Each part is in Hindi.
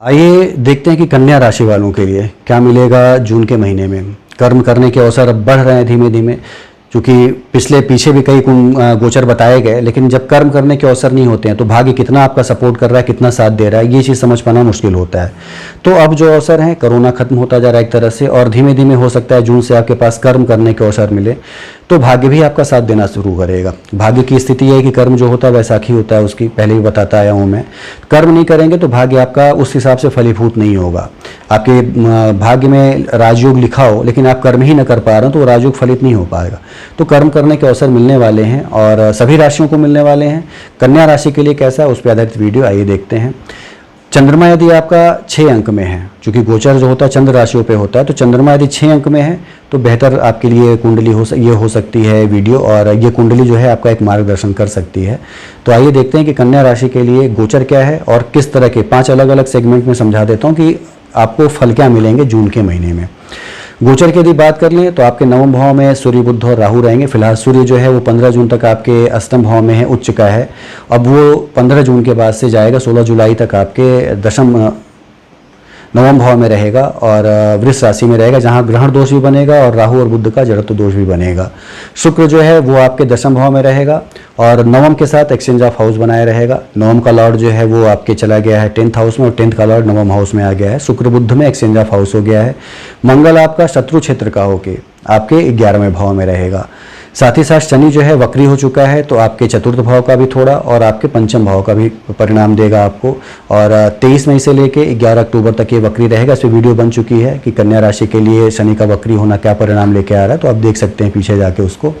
आइए देखते हैं कि कन्या राशि वालों के लिए क्या मिलेगा जून के महीने में। कर्म करने के अवसर अब बढ़ रहे हैं धीमे धीमे, क्योंकि पीछे भी कई गोचर बताए गए, लेकिन जब कर्म करने के अवसर नहीं होते हैं तो भाग्य कितना आपका सपोर्ट कर रहा है, कितना साथ दे रहा है, ये चीज़ समझ पाना मुश्किल होता है। तो अब जो अवसर है, कोरोना खत्म होता जा रहा है एक तरह से, और धीमे धीमे हो सकता है जून से आपके पास कर्म करने के अवसर मिले, तो भाग्य भी आपका साथ देना शुरू करेगा। भाग्य की स्थिति है कि कर्म जो होता है वैसाखी होता है, उसकी पहले भी बताता आया हूँ मैं। कर्म नहीं करेंगे तो भाग्य आपका उस हिसाब से फलीभूत नहीं होगा। आपके भाग्य में राजयोग लिखा हो लेकिन आप कर्म ही न कर पा रहे हो तो वो राजयोग फलित नहीं हो पाएगा। तो कर्म करने के अवसर मिलने वाले हैं और सभी राशियों को मिलने वाले हैं। कन्या राशि के लिए कैसा है उस पर आधारित वीडियो आइए देखते हैं। चंद्रमा यदि आपका 6 अंक में है, क्योंकि गोचर जो होता है चंद्र राशियों पे होता है, तो चंद्रमा यदि 6 अंक में है तो बेहतर आपके लिए कुंडली हो सकती है वीडियो, और ये कुंडली जो है आपका एक मार्गदर्शन कर सकती है। तो आइए देखते हैं कि कन्या राशि के लिए गोचर क्या है और किस तरह के 5 अलग अलग सेगमेंट में समझा देता हूँ कि आपको फल क्या मिलेंगे जून के महीने में। गोचर की यदि बात कर लें तो आपके नवम भाव में सूर्य, बुध और राहु रहेंगे। फिलहाल सूर्य जो है वो 15 जून तक आपके अष्टम भाव में है, उच्च का है। अब वो 15 जून के बाद से जाएगा, 16 जुलाई तक आपके नवम भाव में रहेगा और वृष राशि में रहेगा, जहां ग्रहण दोष भी बनेगा और राहु और बुध का जड़त्व दोष भी बनेगा। शुक्र जो है वो आपके दशम भाव में रहेगा और नवम के साथ एक्सचेंज ऑफ हाउस बनाए रहेगा। नवम का लॉर्ड जो है वो आपके चला गया है 10th हाउस में और 10th का लॉर्ड नवम हाउस में आ गया है। शुक्र बुध में एक्सचेंज ऑफ हाउस हो गया है। मंगल आपका शत्रु क्षेत्र का होके आपके 11वें भाव में रहेगा। साथ ही साथ शनि जो है वक्री हो चुका है, तो आपके चतुर्थ भाव का भी थोड़ा और आपके पंचम भाव का भी परिणाम देगा आपको। और 23 मई से लेके 11 अक्टूबर तक ये वक्री रहेगा। इस पर वीडियो बन चुकी है कि कन्या राशि के लिए शनि का वक्री होना क्या परिणाम लेके आ रहा है, तो आप देख सकते हैं पीछे जाके उसको।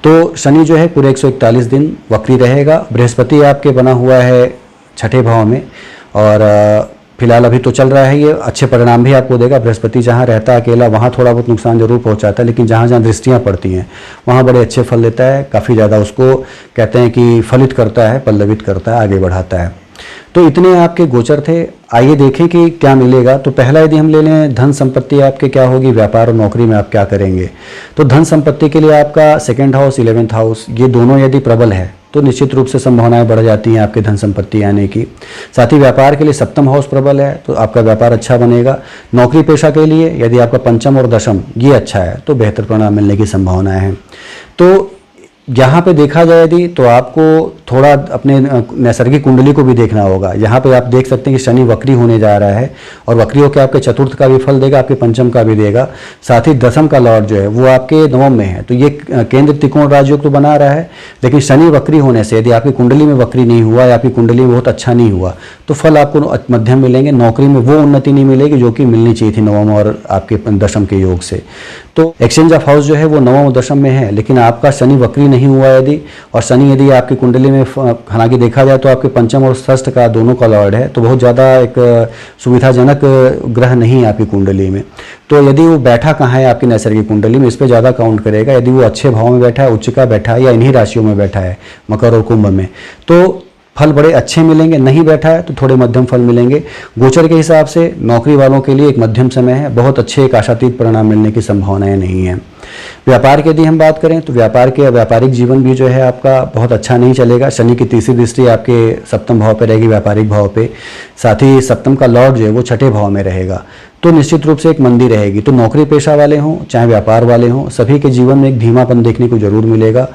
तो शनि जो है पूरे 141 दिन वक्री रहेगा। बृहस्पति आपके बना हुआ है 6ठे भाव में और फिलहाल अभी तो चल रहा है, ये अच्छे परिणाम भी आपको देगा। बृहस्पति जहाँ रहता है अकेला वहाँ थोड़ा बहुत नुकसान जरूर पहुँचाता है, लेकिन जहाँ जहाँ दृष्टियाँ पड़ती हैं वहाँ बड़े अच्छे फल देता है। काफ़ी ज़्यादा उसको कहते हैं कि फलित करता है, पल्लवित करता है, आगे बढ़ाता है। तो इतने आपके गोचर थे। आइए देखें कि क्या मिलेगा। तो पहला यदि हम ले लें धन संपत्ति आपके क्या होगी, व्यापार और नौकरी में आप क्या करेंगे। तो धन संपत्ति के लिए आपका 2nd हाउस, 11th हाउस, ये दोनों यदि प्रबल है तो निश्चित रूप से संभावनाएं बढ़ जाती हैं आपके धन संपत्ति आने की। साथ ही व्यापार के लिए 7th हाउस प्रबल है तो आपका व्यापार अच्छा बनेगा। नौकरी पेशा के लिए यदि आपका 5म और 10म ये अच्छा है तो बेहतर परिणाम मिलने की संभावनाएं हैं। तो यहाँ पे देखा जाए यदि तो आपको थोड़ा अपने नैसर्गिक कुंडली को भी देखना होगा। यहाँ पे आप देख सकते हैं कि शनि वक्री होने जा रहा है और वक्री होकर आपके चतुर्थ का भी फल देगा, आपके पंचम का भी देगा। साथ ही 10म का लॉर्ड जो है वो आपके नवम में है, तो ये केंद्र त्रिकोण राजयोग तो बना रहा है, लेकिन शनि वक्री होने से यदि आपकी कुंडली में वक्री नहीं हुआ या आपकी कुंडली में बहुत अच्छा नहीं हुआ तो फल आपको मध्यम मिलेंगे। नौकरी में वो उन्नति नहीं मिलेगी जो कि मिलनी चाहिए थी नवम और आपके 10म के योग से। तो एक्सचेंज ऑफ हाउस जो है वो नवम और 10म में है, लेकिन आपका शनि वक्री नहीं हुआ यदि, और शनि यदि आपकी कुंडली में हालांकि देखा जाए तो आपके पंचम और षष्ठ का दोनों का लॉर्ड है, तो बहुत ज़्यादा एक सुविधाजनक ग्रह नहीं है आपकी कुंडली में। तो यदि वो बैठा कहाँ है आपकी नैसर्गिक कुंडली में, इस पर ज़्यादा काउंट करेगा। यदि वो अच्छे भाव में बैठा है, उच्च का बैठा है या इन्हीं राशियों में बैठा है, मकर और कुंभ में, तो फल बड़े अच्छे मिलेंगे। नहीं बैठा है तो थोड़े मध्यम फल मिलेंगे। गोचर के हिसाब से नौकरी वालों के लिए एक मध्यम समय है, बहुत अच्छे एक आशातीत परिणाम मिलने की संभावनाएं नहीं है। व्यापार की यदि हम बात करें तो व्यापारिक जीवन भी जो है आपका बहुत अच्छा नहीं चलेगा। शनि की तीसरी दृष्टि आपके 7म भाव पे रहेगी, व्यापारिक भाव पे। साथ ही 7म का लॉर्ड जो है वो 6ठे भाव में रहेगा, तो निश्चित रूप से एक मंदी रहेगी। तो नौकरी पेशा वाले हों चाहे व्यापार वाले हों, सभी के जीवन में एक धीमापन देखने को जरूर मिलेगा।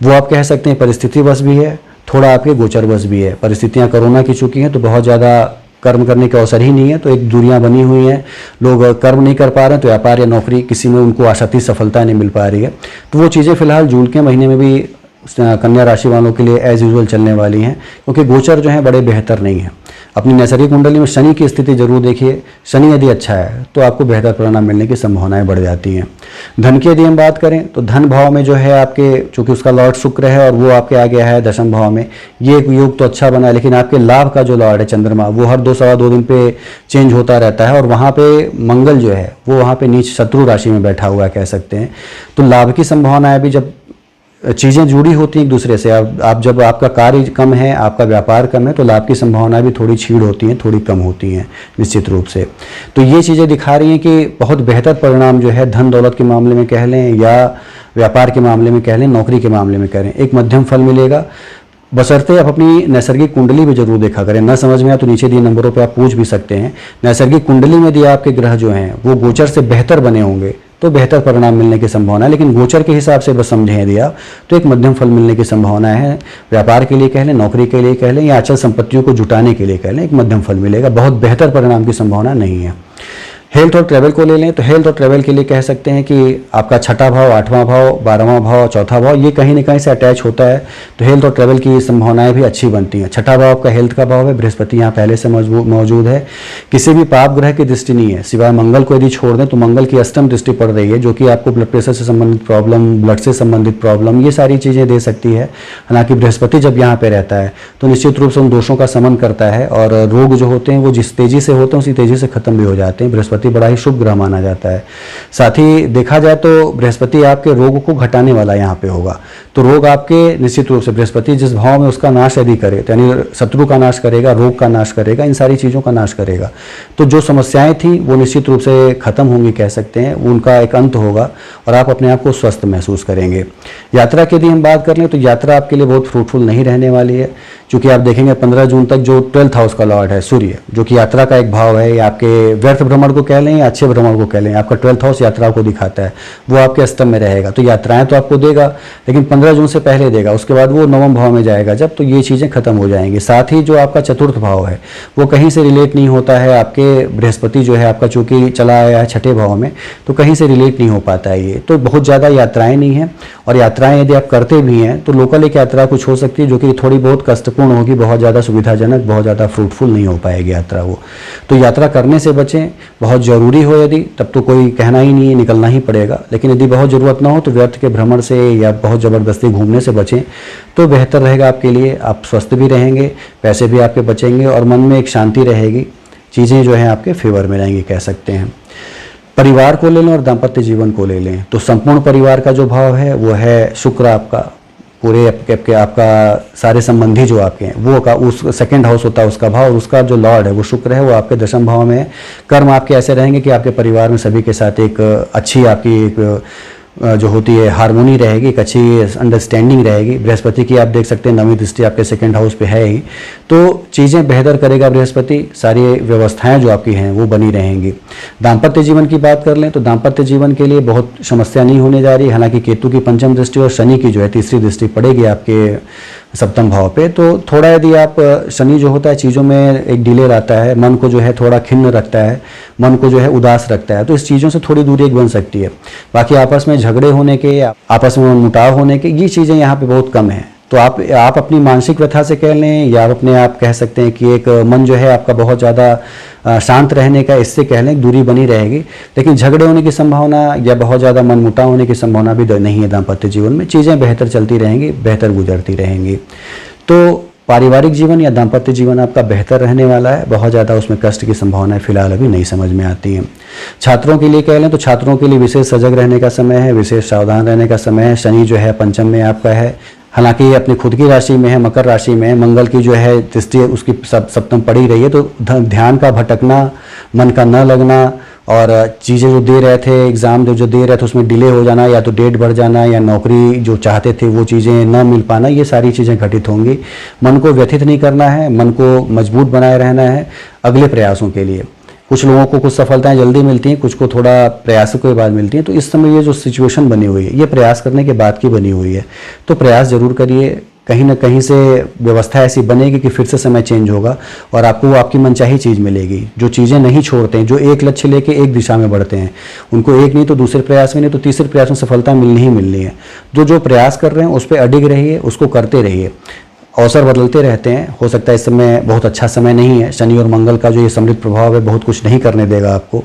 वो आप कह सकते हैं परिस्थितिवश भी है, थोड़ा आपके गोचरवश भी है। परिस्थितियां कोरोना की चुकी हैं तो बहुत ज़्यादा कर्म करने के अवसर ही नहीं है, तो एक दूरियां बनी हुई हैं, लोग कर्म नहीं कर पा रहे हैं, तो व्यापार या नौकरी किसी में उनको आशातीत सफलता नहीं मिल पा रही है। तो वो चीज़ें फिलहाल जून के महीने में भी कन्या राशि वालों के लिए एज यूजुअल चलने वाली हैं, क्योंकि गोचर जो है बड़े बेहतर नहीं है। अपनी नैसर्गिक कुंडली में शनि की स्थिति जरूर देखिए। शनि यदि अच्छा है तो आपको बेहतर परिणाम मिलने की संभावनाएं बढ़ जाती हैं। धन की यदि हम बात करें तो धन भाव में जो है आपके, चूंकि उसका लॉर्ड शुक्र है और वो आपके आ गया है 10म भाव में, ये एक योग तो अच्छा बना है, लेकिन आपके लाभ का जो लॉर्ड है चंद्रमा वो हर 2-2.25 दिन पे चेंज होता रहता है, और वहाँ पे मंगल जो है वो वहाँ पे नीच शत्रु राशि में बैठा हुआ है कह सकते हैं। तो लाभ की संभावनाएं भी, जब चीज़ें जुड़ी होती हैं एक दूसरे से, आप जब आपका कार्य कम है, आपका व्यापार कम है, तो लाभ की संभावना भी थोड़ी छीड़ होती हैं, थोड़ी कम होती हैं निश्चित रूप से। तो ये चीज़ें दिखा रही हैं कि बहुत बेहतर परिणाम जो है धन दौलत के मामले में कह लें या व्यापार के मामले में कह लें, नौकरी के मामले में कह लें, एक मध्यम फल मिलेगा। बशर्ते आप अपनी नैसर्गिक कुंडली भी जरूर देखा करें। न समझ में आए तो नीचे दिए नंबरों पे आप पूछ भी सकते हैं। नैसर्गिक कुंडली में दिए आपके ग्रह जो हैं वो गोचर से बेहतर बने होंगे तो बेहतर परिणाम मिलने की संभावना है, लेकिन गोचर के हिसाब से बस समझें यदि आप तो एक मध्यम फल मिलने की संभावना है। व्यापार के लिए कह लें, नौकरी के लिए कह लें या अचल संपत्तियों को जुटाने के लिए कह लें, एक मध्यम फल मिलेगा, बहुत बेहतर परिणाम की संभावना नहीं है। हेल्थ और ट्रैवल को ले लें तो हेल्थ और ट्रैवल के लिए कह सकते हैं कि आपका छठा भाव, आठवां भाव, 12वां भाव, चौथा भाव ये कहीं न कहीं से अटैच होता है, तो हेल्थ और ट्रैवल की संभावनाएं भी अच्छी बनती हैं। छठा भाव आपका हेल्थ का भाव है, बृहस्पति यहाँ पहले से मौजूद है। किसी भी पाप ग्रह की दृष्टि नहीं है, सिवाय मंगल को यदि छोड़ दें तो मंगल की अष्टम दृष्टि पड़ रही है, जो कि आपको ब्लड प्रेशर से संबंधित प्रॉब्लम, ब्लड से संबंधित प्रॉब्लम, ये सारी चीज़ें दे सकती है। हालांकि बृहस्पति जब यहाँ पे रहता है तो निश्चित रूप से उन दोषों का समन करता है और रोग जो होते हैं वो जिस तेजी से होते हैं उसी तेजी से खत्म भी हो जाते हैं। बृहस्पति बड़ा ही शुभ ग्रह माना जाता है। साथ ही देखा जाए तो बृहस्पति आपके रोग को घटाने वाला यहाँ पे होगा, तो रोग आपके निश्चित रूप से बृहस्पति जिस भाव में उसका नाश यदि करे तो यानी शत्रु का नाश करेगा, रोग का नाश करेगा, इन सारी चीज़ों का नाश करेगा, तो जो समस्याएं थी वो निश्चित रूप से खत्म होंगी, कह सकते हैं उनका एक अंत होगा और आप अपने आप को स्वस्थ महसूस करेंगे। यात्रा की यदि हम बात कर लें तो यात्रा आपके लिए बहुत फ्रूटफुल नहीं रहने वाली है, क्योंकि आप देखेंगे 15 जून तक जो 12th हाउस का लॉर्ड है सूर्य, जो कि यात्रा का एक भाव है, या आपके व्यर्थ भ्रमण को कह लें या अच्छे भ्रमण को कह लें, आपका 12th हाउस यात्राओं को दिखाता है, वो आपके अष्टम में रहेगा, तो यात्राएं तो आपको देगा लेकिन 15 जून से पहले देगा, उसके बाद वो 9वें भाव में जाएगा जब, तो ये चीज़ें खत्म हो जाएंगी। साथ ही जो आपका चतुर्थ भाव है वो कहीं से रिलेट नहीं होता है, आपके बृहस्पति जो है आपका चूंकि चला आया है छठे भाव में, तो कहीं से रिलेट नहीं हो पाता है ये, तो बहुत ज़्यादा यात्राएं नहीं है। और यात्राएं यदि आप करते भी हैं तो लोकल एक यात्रा कुछ हो सकती है जो कि थोड़ी बहुत कष्टपूर्ण होगी, बहुत ज़्यादा सुविधाजनक, बहुत ज़्यादा फ्रूटफुल नहीं हो पाएगी यात्रा वो, तो यात्रा करने से बचें। बहुत ज़रूरी हो यदि तब तो कोई कहना ही नहीं है, निकलना ही पड़ेगा, लेकिन यदि बहुत ज़रूरत ना हो तो व्यर्थ के भ्रमण से या बहुत ज़बरदस्ती घूमने से बचें तो बेहतर रहेगा आपके लिए। आप स्वस्थ भी रहेंगे, पैसे भी आपके बचेंगे और मन में एक शांति रहेगी, चीज़ें जो हैं आपके फेवर में रहेंगी, कह सकते हैं। परिवार को ले लें और दाम्पत्य जीवन को ले लें तो संपूर्ण परिवार का जो भाव है वो है शुक्र, आपका पूरे आपके आपका सारे संबंधी जो आपके हैं वो का उस सेकंड हाउस होता है उसका भाव, और उसका जो लॉर्ड है वो शुक्र है, वो आपके दशम भाव में है। कर्म आपके ऐसे रहेंगे कि आपके परिवार में सभी के साथ एक अच्छी आपकी एक जो होती है हारमोनी रहेगी, एक अच्छी अंडरस्टैंडिंग रहेगी। बृहस्पति की आप देख सकते हैं 9वीं दृष्टि आपके सेकंड हाउस पे है ही, तो चीज़ें बेहतर करेगा बृहस्पति, सारी व्यवस्थाएं जो आपकी हैं वो बनी रहेंगी। दाम्पत्य जीवन की बात कर लें तो दाम्पत्य जीवन के लिए बहुत समस्या नहीं होने जा रही, हालांकि केतु की पंचम दृष्टि और शनि की जो है तीसरी दृष्टि पड़ेगी आपके सप्तम भाव पे, तो थोड़ा यदि आप शनि जो होता है चीज़ों में एक डिले लाता है, मन को जो है थोड़ा खिन्न रखता है, मन को जो है उदास रखता है, तो इस चीज़ों से थोड़ी दूरी एक बन सकती है। बाकी आपस में झगड़े होने के, आपस में मुटाव होने के, ये चीज़ें यहाँ पे बहुत कम है। तो आप अपनी मानसिक व्यथा से कह लें या आप अपने आप कह सकते हैं कि एक मन जो है आपका बहुत ज़्यादा शांत रहने का, इससे कह लें दूरी बनी रहेगी, लेकिन झगड़े होने की संभावना या बहुत ज़्यादा मन मुटाव होने की संभावना भी नहीं है। दाम्पत्य जीवन में चीज़ें बेहतर चलती रहेंगी, बेहतर गुजरती रहेंगी। तो पारिवारिक जीवन या दाम्पत्य जीवन आपका बेहतर रहने वाला है, बहुत ज़्यादा उसमें कष्ट की संभावनाएं फिलहाल अभी नहीं समझ में आती हैं। छात्रों के लिए कह लें तो छात्रों के लिए विशेष सजग रहने का समय है, विशेष सावधान रहने का समय है। शनि जो है पंचम में आपका है, हालांकि अपनी खुद की राशि में है, मकर राशि में है, मंगल की जो है दृष्टि उसकी सप्तम पड़ी रही है, तो ध्यान का भटकना, मन का न लगना और चीज़ें जो दे रहे थे, एग्ज़ाम जो दे रहे थे उसमें डिले हो जाना, या तो डेट बढ़ जाना, या नौकरी जो चाहते थे वो चीज़ें न मिल पाना, ये सारी चीज़ें घटित होंगी। मन को व्यथित नहीं करना है, मन को मजबूत बनाए रहना है अगले प्रयासों के लिए। कुछ लोगों को कुछ सफलताएं जल्दी मिलती हैं, कुछ को थोड़ा प्रयासों के बाद मिलती हैं, तो इस समय ये जो सिचुएशन बनी हुई है ये प्रयास करने के बाद की बनी हुई है, तो प्रयास जरूर करिए। कहीं ना कहीं से व्यवस्था ऐसी बनेगी कि फिर से समय चेंज होगा और आपको वो आपकी मनचाही चीज़ मिलेगी। जो चीज़ें नहीं छोड़ते हैं, जो एक लक्ष्य लेके एक दिशा में बढ़ते हैं, उनको एक नहीं तो दूसरे प्रयास में नहीं तो तीसरे प्रयास में सफलता मिलनी ही मिलनी है। जो प्रयास कर रहे हैं उस पर अडिग रहिए, उसको करते रहिए। अवसर बदलते रहते हैं, हो सकता है इस समय बहुत अच्छा समय नहीं है, शनि और मंगल का जो ये समृद्ध प्रभाव है बहुत कुछ नहीं करने देगा आपको,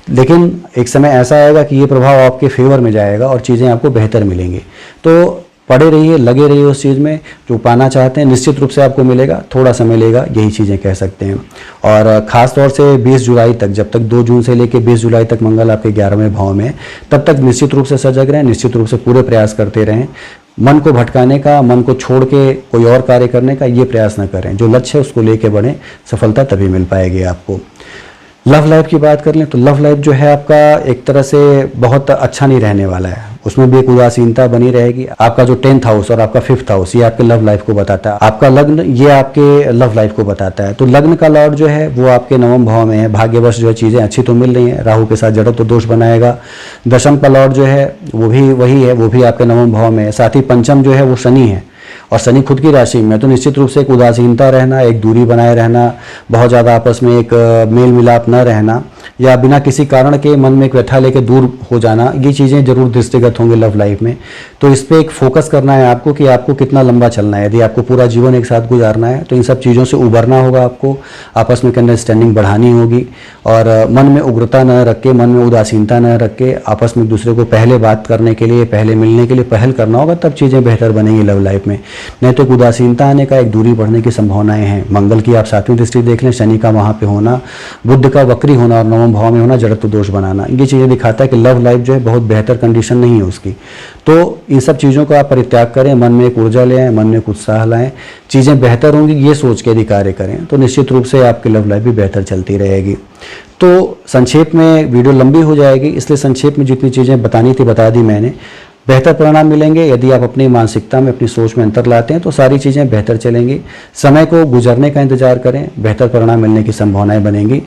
लेकिन एक समय ऐसा आएगा कि ये प्रभाव आपके फेवर में जाएगा और चीज़ें आपको बेहतर मिलेंगी। तो पड़े रहिए, लगे रहिए उस चीज़ में, जो पाना चाहते हैं निश्चित रूप से आपको मिलेगा, थोड़ा समय लेगा, यही चीज़ें कह सकते हैं। और ख़ास तौर से 20 जुलाई तक, जब तक 2 जून से लेकर 20 जुलाई तक मंगल आपके 11वें भाव में, तब तक निश्चित रूप से सजग रहें, निश्चित रूप से पूरे प्रयास करते रहें। मन को भटकाने का, मन को छोड़ के कोई और कार्य करने का ये प्रयास न करें, जो लक्ष्य है उसको लेके बढ़ें, सफलता तभी मिल पाएगी आपको। लव लाइफ की बात कर लें तो लव लाइफ जो है आपका एक तरह से बहुत अच्छा नहीं रहने वाला है, उसमें भी एक उदासीनता बनी रहेगी। आपका जो 10th हाउस और आपका 5th हाउस ये आपके लव लाइफ को बताता है, आपका लग्न ये आपके लव लाइफ को बताता है। तो लग्न का लॉर्ड जो है वो आपके नवम भाव में है, भाग्यवश जो है चीज़ें अच्छी तो मिल रही हैं, राहु के साथ जड़त्व दोष बनाएगा। दशम का लॉर्ड जो है वो भी वही है, वो भी आपके नवम भाव में है। साथ ही पंचम जो है वो शनि है, और शनि खुद की राशि में, तो निश्चित रूप से एक उदासीनता रहना, एक दूरी बनाए रहना, बहुत ज़्यादा आपस में एक मेल मिलाप न रहना, या बिना किसी कारण के मन में एक व्यथा लेके दूर हो जाना, ये चीज़ें जरूर दृष्टिगत होंगी लव लाइफ में। तो इस पर एक फोकस करना है आपको कि आपको कितना लंबा चलना है। यदि आपको पूरा जीवन एक साथ गुजारना है तो इन सब चीज़ों से उबरना होगा, आपको आपस में अंडरस्टैंडिंग बढ़ानी होगी, और मन में उग्रता न रख के, मन में उदासीनता न रख के आपस में एक दूसरे को पहले बात करने के लिए, पहले मिलने के लिए पहल करना होगा, तब चीज़ें बेहतर बनेंगी लव लाइफ में। नहीं तो एक उदासीनता आने का, एक दूरी बढ़ने की संभावनाएं हैं। मंगल की आप 7वीं दृष्टि देख लें, शनि का वहाँ पे होना, बुध का वक्री होना और नवम भाव में होना, जड़त्व दोष बनाना, ये चीज़ें दिखाता है कि लव लाइफ जो है बहुत बेहतर कंडीशन नहीं है उसकी। तो इन सब चीज़ों को आप परित्याग करें, मन में एक ऊर्जा ले आएँ, मन में एक उत्साह लाएँ, चीज़ें बेहतर होंगी ये सोच के यदि कार्य करें तो निश्चित रूप से आपकी लव लाइफ भी बेहतर चलती रहेगी। तो संक्षेप में वीडियो लंबी हो जाएगी, इसलिए संक्षेप में जितनी चीज़ें बतानी थी बता दी मैंने। बेहतर परिणाम मिलेंगे यदि आप अपनी मानसिकता में, अपनी सोच में अंतर लाते हैं तो सारी चीज़ें बेहतर चलेंगी। समय को गुजरने का इंतजार करें, बेहतर परिणाम मिलने की संभावनाएं बनेंगी।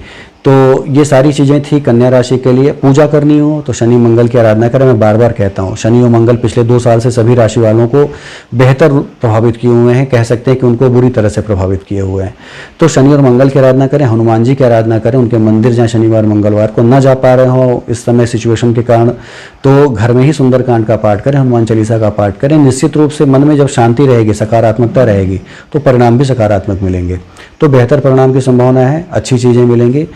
तो ये सारी चीज़ें थी कन्या राशि के लिए। पूजा करनी हो तो शनि मंगल की आराधना करें। मैं बार बार कहता हूँ, शनि और मंगल पिछले 2 साल से सभी राशि वालों को बेहतर प्रभावित किए हुए हैं, कह सकते हैं कि उनको बुरी तरह से प्रभावित किए हुए हैं। तो शनि और मंगल की आराधना करें, हनुमान जी की आराधना करें, उनके मंदिर जहाँ शनिवार मंगलवार को न जा पा रहे हो इस समय सिचुएशन के कारण, तो घर में ही सुंदरकांड का पाठ करें, हनुमान चालीसा का पाठ करें। निश्चित रूप से मन में जब शांति रहेगी, सकारात्मकता रहेगी, तो परिणाम भी सकारात्मक मिलेंगे। तो बेहतर परिणाम की संभावना है, अच्छी चीज़ें मिलेंगी।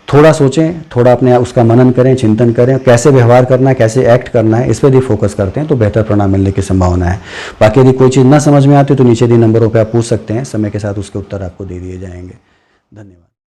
थोड़ा सोचें, थोड़ा अपने उसका मनन करें, चिंतन करें, कैसे व्यवहार करना है, कैसे एक्ट करना है, इस पर यदि फोकस करते हैं तो बेहतर परिणाम मिलने की संभावना है। बाकी यदि कोई चीज़ ना समझ में आती तो नीचे दिए नंबरों पर आप पूछ सकते हैं, समय के साथ उसके उत्तर आपको दे दिए जाएंगे। धन्यवाद।